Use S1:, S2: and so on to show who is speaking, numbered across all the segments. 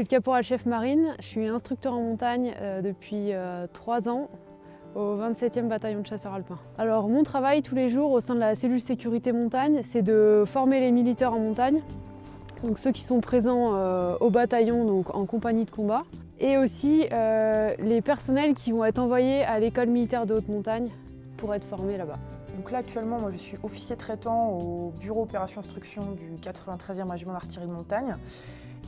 S1: suis le caporal-chef marine, je suis instructeur en montagne depuis 3 ans au 27e bataillon de chasseurs alpins. Alors mon travail tous les jours au sein de la cellule sécurité montagne, c'est de former les militaires en montagne, donc ceux qui sont présents au bataillon, donc en compagnie de combat, et aussi les personnels qui vont être envoyés à l'école militaire de haute montagne pour être formés là-bas.
S2: Donc là actuellement, moi je suis officier traitant au bureau opération instruction du 93e régiment d'artillerie de montagne.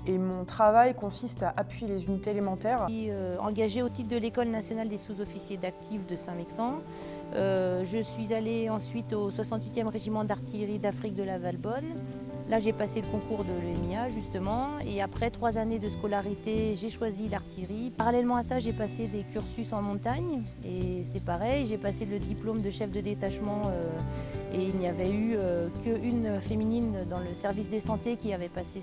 S2: Et mon travail consiste à appuyer les unités élémentaires.
S3: Je suis engagée au titre de l'École nationale des sous-officiers d'actifs de Saint-Mexan. Je suis allée ensuite au 68e régiment d'artillerie d'Afrique de la Valbonne. Là, j'ai passé le concours de l'EMIA, justement. Et après 3 années de scolarité, j'ai choisi l'artillerie. Parallèlement à ça, j'ai passé des cursus en montagne. Et c'est pareil, j'ai passé le diplôme de chef de détachement. Et il n'y avait eu qu'une féminine dans le service des santé qui avait passé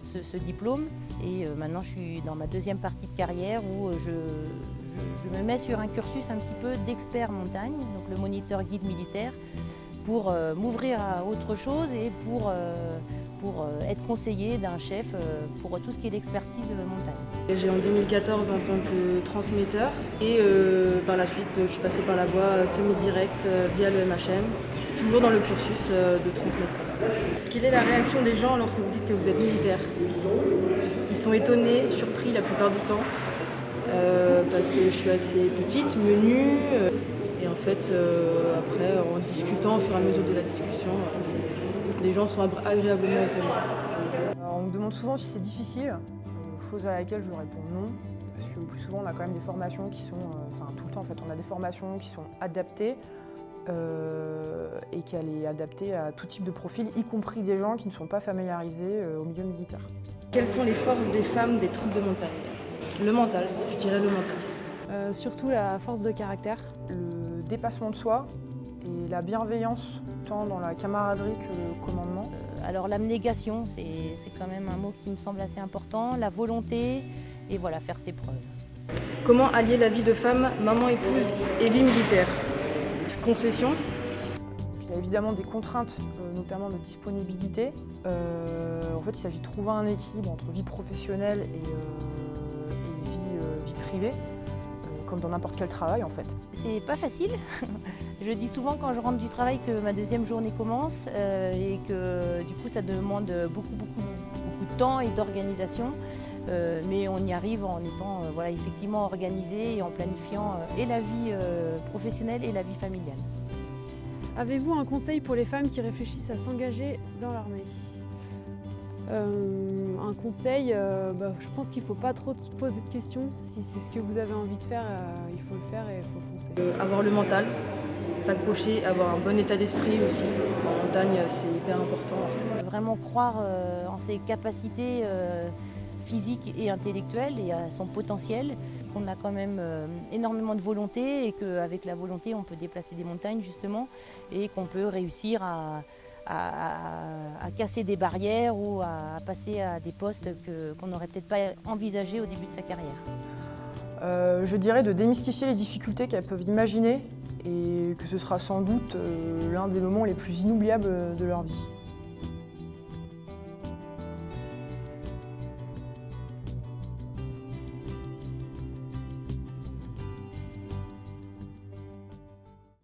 S3: ce diplôme. Et maintenant, je suis dans ma deuxième partie de carrière où je me mets sur un cursus un petit peu d'expert montagne, donc le moniteur guide militaire, pour m'ouvrir à autre chose et pour être conseiller d'un chef pour tout ce qui est l'expertise montagne.
S4: J'ai en 2014 en tant que transmetteur et par la suite je suis passée par la voie semi-directe via le MHM, toujours dans le cursus de transmetteur. Quelle est la réaction des gens lorsque vous dites que vous êtes militaire? Ils sont étonnés, surpris la plupart du temps parce que je suis assez petite, menue. Et en fait, après, en discutant au fur et à mesure de la discussion, les gens sont agréablement étonnés.
S2: Alors, on me demande souvent si c'est difficile, chose à laquelle je réponds non. Parce que le plus souvent, on a quand même des formations qui sont, enfin tout le temps en fait, on a des formations qui sont adaptées et qui est adaptée à tout type de profil, y compris des gens qui ne sont pas familiarisés au milieu militaire.
S4: Quelles sont les forces des femmes des troupes de montagne? Le mental, je dirais le mental.
S1: Surtout la force de caractère.
S2: Le dépassement de soi et la bienveillance, tant dans la camaraderie que le commandement.
S3: Alors l'abnégation, c'est quand même un mot qui me semble assez important, la volonté et voilà, faire ses preuves.
S4: Comment allier la vie de femme, maman, épouse et vie militaire? Concession?
S2: Il y a évidemment des contraintes, notamment de disponibilité. En fait, il s'agit de trouver un équilibre entre vie professionnelle et vie privée. Comme dans n'importe quel travail en fait.
S3: C'est pas facile. Je dis souvent quand je rentre du travail que ma deuxième journée commence et que du coup ça demande beaucoup de temps et d'organisation. Mais on y arrive en étant voilà, effectivement organisé et en planifiant et la vie professionnelle et la vie familiale.
S1: Avez-vous un conseil pour les femmes qui réfléchissent à s'engager dans l'armée? Un conseil, je pense qu'il ne faut pas trop se poser de questions. Si c'est ce que vous avez envie de faire, il faut le faire et il faut foncer.
S4: Avoir le mental, s'accrocher, avoir un bon état d'esprit aussi. En montagne, c'est hyper important.
S3: Vraiment croire en ses capacités physiques et intellectuelles et à son potentiel. On a quand même énormément de volonté et qu'avec la volonté, on peut déplacer des montagnes justement et qu'on peut réussir à casser des barrières ou à passer à des postes qu'on n'aurait peut-être pas envisagés au début de sa carrière.
S2: Je dirais de démystifier les difficultés qu'elles peuvent imaginer et que ce sera sans doute l'un des moments les plus inoubliables de leur vie.